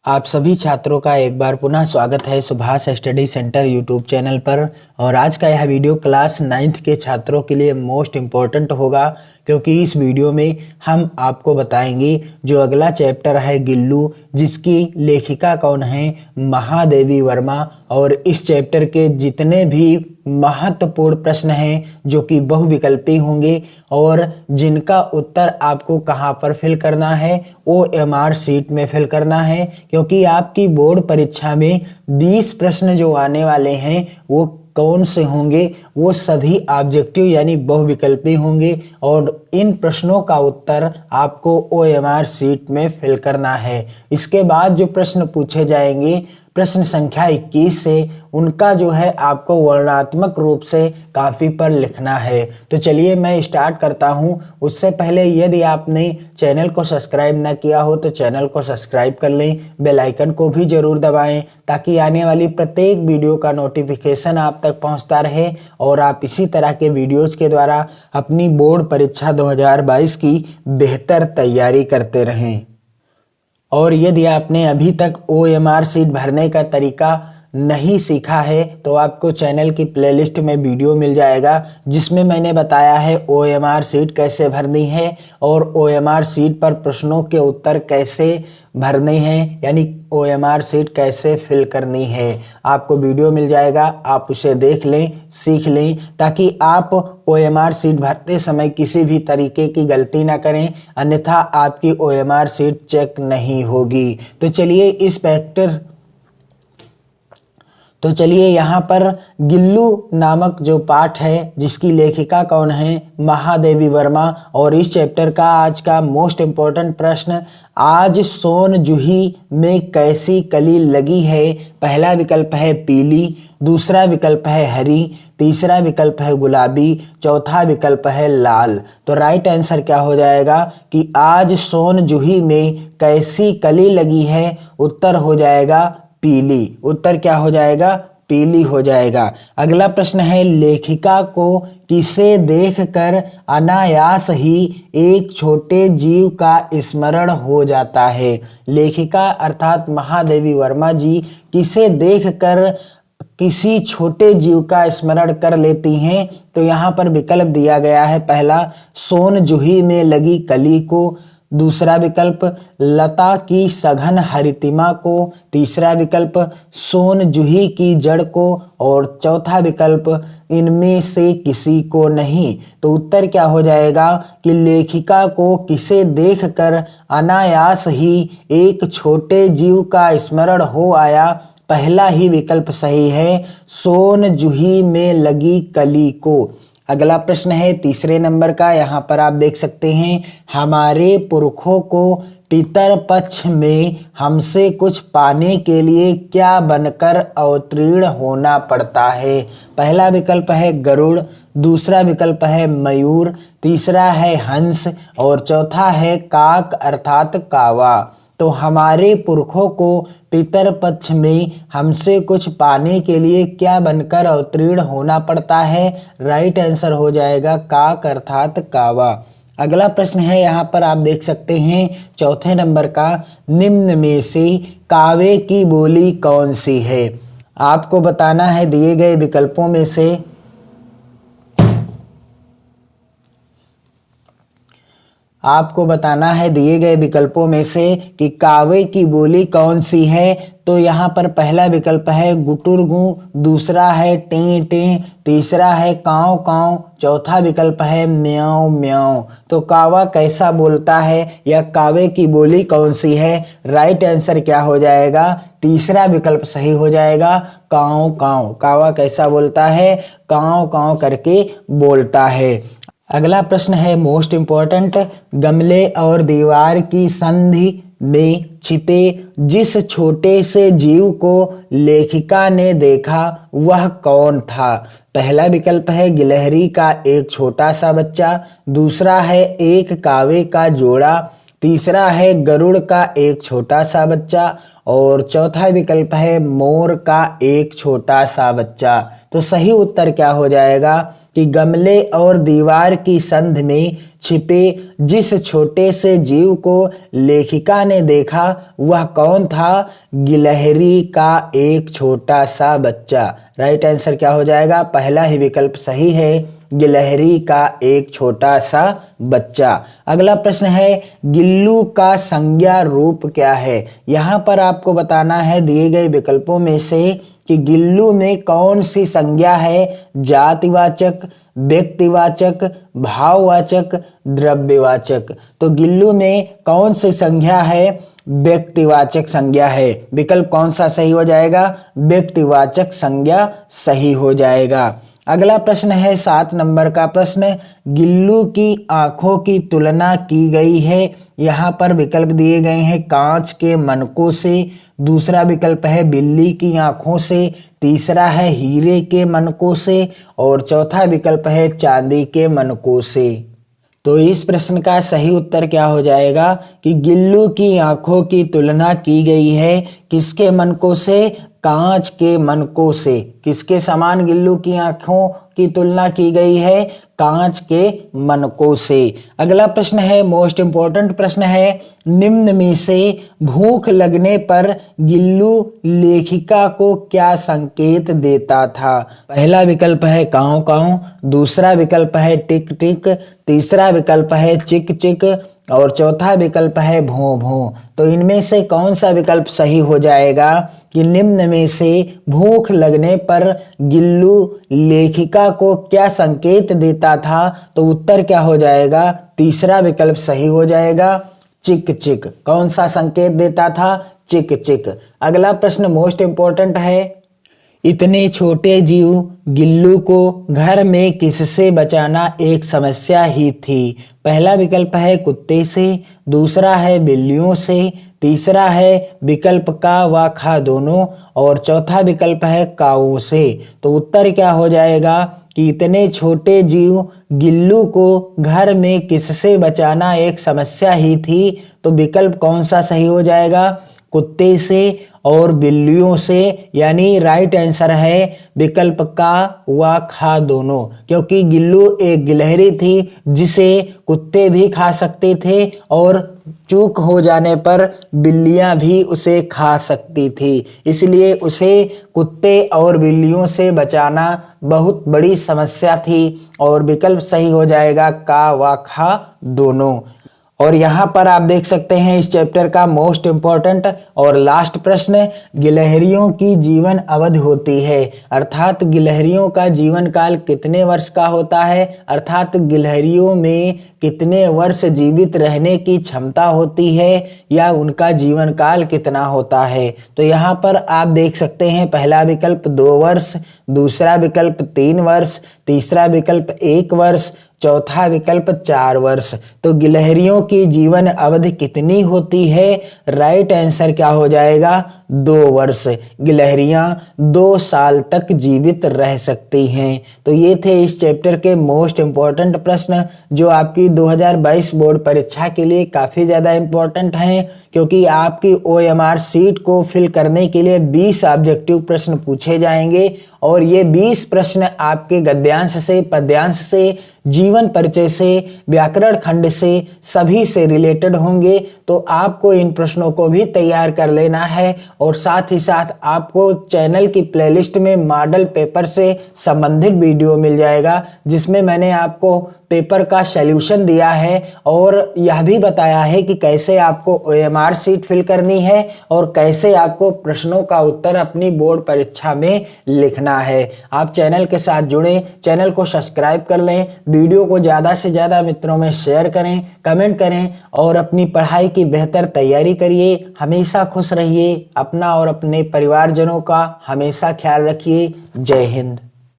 आप सभी छात्रों का एक बार पुनः स्वागत है Subhash study centre YouTube channel पर। और आज का यह वीडियो क्लास 9th के छात्रों के लिए मोस्ट इम्पोर्टेंट होगा, क्योंकि इस वीडियो में हम आपको बताएंगे जो अगला चैप्टर है गिल्लू, जिसकी लेखिका कौन है, महादेवी वर्मा। और इस चैप्टर के जितने भी महत्वपूर्ण प्रश्न हैं जो कि बहुविकल्पी होंगे और जिनका उत्तर आपको कहाँ पर फिल करना है, OMR शीट में फिल करना है। क्योंकि आपकी बोर्ड परीक्षा में 20 प्रश्न जो आने वाले हैं वो कौन से होंगे, वो सभी ऑब्जेक्टिव यानी बहुविकल्पी होंगे और इन प्रश्नों का उत्तर आपको OMR शीट में फिल करना है। इसके बाद जो प्रश्न पूछे जाएंगे प्रश्न संख्या 21 से, उनका जो है आपको वर्णनात्मक रूप से काफी पर लिखना है। तो चलिए मैं स्टार्ट करता हूं। उससे पहले यदि आपने चैनल को सब्सक्राइब ना किया हो तो चैनल को सब्सक्राइब कर लें, बेल आइकन को भी जरूर दबाएं ताकि आने वाली प्रत्येक वीडियो का नोटिफिकेशन आप तक पहुंचता रहे और आप इसी तरह के वीडियोज के द्वारा अपनी बोर्ड परीक्षा 2022 की बेहतर तैयारी करते रहें। और यदि आपने अभी तक OMR शीट भरने का तरीका नहीं सीखा है तो आपको चैनल की प्लेलिस्ट में वीडियो मिल जाएगा, जिसमें मैंने बताया है OMR शीट कैसे भरनी है और OMR शीट पर प्रश्नों के उत्तर कैसे भरने हैं, यानी OMR शीट कैसे फिल करनी है। आपको वीडियो मिल जाएगा, आप उसे देख लें, सीख लें, ताकि आप OMR शीट भरते समय किसी भी तरीके की गलती ना करें, अन्यथा आपकी OMR शीट चेक नहीं होगी। तो चलिए यहाँ पर गिल्लू नामक जो पाठ है जिसकी लेखिका कौन है, महादेवी वर्मा। और इस चैप्टर का आज का मोस्ट इम्पोर्टेंट प्रश्न, आज सोन जूही में कैसी कली लगी है। पहला विकल्प है पीली, दूसरा विकल्प है हरी, तीसरा विकल्प है गुलाबी, चौथा विकल्प है लाल। तो राइट आंसर क्या हो जाएगा कि आज सोन जूही में कैसी कली लगी है, उत्तर हो जाएगा पीली। उत्तर क्या हो जाएगा, पीली हो जाएगा। अगला प्रश्न है, लेखिका को किसे देखकर अनायास ही एक छोटे जीव का स्मरण हो जाता है। लेखिका अर्थात महादेवी वर्मा जी किसे देखकर किसी छोटे जीव का स्मरण कर लेती हैं। तो यहाँ पर विकल्प दिया गया है, पहला सोन जूही में लगी कली को, दूसरा विकल्प लता की सघन हरितिमा को, तीसरा विकल्प सोन जूही की जड़ को और चौथा विकल्प इनमें से किसी को नहीं। तो उत्तर क्या हो जाएगा कि लेखिका को किसे देखकर अनायास ही एक छोटे जीव का स्मरण हो आया, पहला ही विकल्प सही है, सोन जूही में लगी कली को। अगला प्रश्न है तीसरे नंबर का, यहाँ पर आप देख सकते हैं, हमारे पुरखों को पितर पक्ष में हमसे कुछ पाने के लिए क्या बनकर अवतीर्ण होना पड़ता है। पहला विकल्प है गरुड़, दूसरा विकल्प है मयूर, तीसरा है हंस और चौथा है काक अर्थात कावा। तो हमारे पुरखों को पितर पक्ष में हमसे कुछ पाने के लिए क्या बनकर अवतीर्ण होना पड़ता है। राइट आंसर हो जाएगा काक अर्थात कावा। अगला प्रश्न है, यहाँ पर आप देख सकते हैं चौथे नंबर का, निम्न में से कावे की बोली कौन सी है। आपको बताना है दिए गए विकल्पों में से कि कावे की बोली कौन सी है। तो यहाँ पर पहला विकल्प है गुटुरगु, दूसरा है टें टें, तीसरा है काँव काँव, चौथा विकल्प है म्याऊं म्याऊं। तो कावा कैसा बोलता है या कावे की बोली कौन सी है। राइट आंसर क्या हो जाएगा, तीसरा विकल्प सही हो जाएगा, काँव काँव। कावा कैसा बोलता है, काँव काँव करके बोलता है। अगला प्रश्न है मोस्ट इम्पोर्टेंट, गमले और दीवार की संधि में छिपे जिस छोटे से जीव को लेखिका ने देखा वह कौन था। पहला विकल्प है गिलहरी का एक छोटा सा बच्चा, दूसरा है एक कावे का जोड़ा, तीसरा है गरुड़ का एक छोटा सा बच्चा और चौथा विकल्प है मोर का एक छोटा सा बच्चा। तो सही उत्तर क्या हो जाएगा, कि गमले और दीवार की संध में छिपे जिस छोटे से जीव को लेखिका ने देखा वह कौन था? गिलहरी का एक छोटा सा बच्चा। राइट आंसर क्या हो जाएगा? पहला ही विकल्प सही है, गिलहरी का एक छोटा सा बच्चा। अगला प्रश्न है, गिल्लू का संज्ञा रूप क्या है? यहाँ पर आपको बताना है दिए गए विकल्पों में से कि गिल्लू में कौन सी संज्ञा है? जातिवाचक, व्यक्तिवाचक, भाववाचक, द्रव्यवाचक। तो गिल्लू में कौन सी संज्ञा है? व्यक्तिवाचक संज्ञा है। विकल्प कौन सा सही हो जाएगा? व्यक्तिवाचक संज्ञा सही हो जाएगा। अगला प्रश्न है 7 नंबर का प्रश्न, गिल्लू की आंखों की तुलना की गई है। यहाँ पर विकल्प दिए गए हैं कांच के मनकों से, दूसरा विकल्प है बिल्ली की आंखों से, तीसरा है हीरे के मनकों से और चौथा विकल्प है चांदी के मनकों से। तो इस प्रश्न का सही उत्तर क्या हो जाएगा कि गिल्लू की आंखों की तुलना की गई है किसके मनकों से? कांच के मनकों से। किसके समान गिल्लू की आंखों की तुलना की गई है? कांच के मनकों से। अगला प्रश्न है मोस्ट इंपॉर्टेंट प्रश्न है, निम्न में से भूख लगने पर गिल्लू लेखिका को क्या संकेत देता था? पहला विकल्प है काऊ काऊ, दूसरा विकल्प है टिक टिक, तीसरा विकल्प है चिक चिक और चौथा विकल्प है भों भों। तो इनमें से कौन सा विकल्प सही हो जाएगा कि निम्न में से भूख लगने पर गिल्लू लेखिका को क्या संकेत देता था? तो उत्तर क्या हो जाएगा? तीसरा विकल्प सही हो जाएगा, चिक चिक। कौन सा संकेत देता था? चिक चिक। अगला प्रश्न मोस्ट इंपॉर्टेंट है, इतने छोटे जीव गिल्लू को घर में किससे बचाना एक समस्या ही थी? पहला विकल्प है कुत्ते से, दूसरा है बिल्लियों से, तीसरा है विकल्प का व खा दोनों और चौथा विकल्प है काऊ से। तो उत्तर क्या हो जाएगा कि इतने छोटे जीव गिल्लू को घर में किससे बचाना एक समस्या ही थी? तो विकल्प कौन सा सही हो जाएगा? कुत्ते से और बिल्लियों से, यानी राइट आंसर है विकल्प का व खा दोनों, क्योंकि गिल्लू एक गिलहरी थी जिसे कुत्ते भी खा सकते थे और चूक हो जाने पर बिल्लियां भी उसे खा सकती थी, इसलिए उसे कुत्ते और बिल्लियों से बचाना बहुत बड़ी समस्या थी और विकल्प सही हो जाएगा का व खा दोनों। और यहाँ पर आप देख सकते हैं इस चैप्टर का मोस्ट इंपॉर्टेंट और लास्ट प्रश्न, गिलहरियों की जीवन अवधि होती है, अर्थात गिलहरियों का जीवन काल कितने वर्ष का होता है? अर्थात गिलहरियों में कितने वर्ष जीवित रहने की क्षमता होती है या उनका जीवन काल कितना होता है? तो यहाँ पर आप देख सकते हैं पहला विकल्प 2 वर्ष, दूसरा विकल्प 3 वर्ष, तीसरा विकल्प 1 वर्ष, चौथा विकल्प 4 वर्ष। तो गिलहरियों की जीवन अवधि कितनी होती है? राइट आंसर क्या हो जाएगा? 2 वर्ष। गिलहरियां 2 साल तक जीवित रह सकती हैं। तो ये थे इस चैप्टर के मोस्ट इंपॉर्टेंट प्रश्न जो आपकी 2022 बोर्ड परीक्षा के लिए काफ़ी ज़्यादा इंपॉर्टेंट हैं, क्योंकि आपकी OMR सीट को फिल करने के लिए 20 ऑब्जेक्टिव प्रश्न पूछे जाएंगे और ये 20 प्रश्न आपके गद्यांश से, पद्यांश से, जीवन परिचय से, व्याकरण खंड से, सभी से रिलेटेड होंगे। तो आपको इन प्रश्नों को भी तैयार कर लेना है और साथ ही साथ आपको चैनल की प्लेलिस्ट में मॉडल पेपर से संबंधित वीडियो मिल जाएगा, जिसमें मैंने आपको पेपर का सॉल्यूशन दिया है और यह भी बताया है कि कैसे आपको OMR सीट फिल करनी है और कैसे आपको प्रश्नों का उत्तर अपनी बोर्ड परीक्षा में लिखना है। आप चैनल के साथ जुड़ें, चैनल को सब्सक्राइब कर लें, वीडियो को ज़्यादा से ज़्यादा मित्रों में शेयर करें, कमेंट करें और अपनी पढ़ाई की बेहतर तैयारी करिए। हमेशा खुश रहिए, अपना और अपने परिवारजनों का हमेशा ख्याल रखिए। जय हिंद।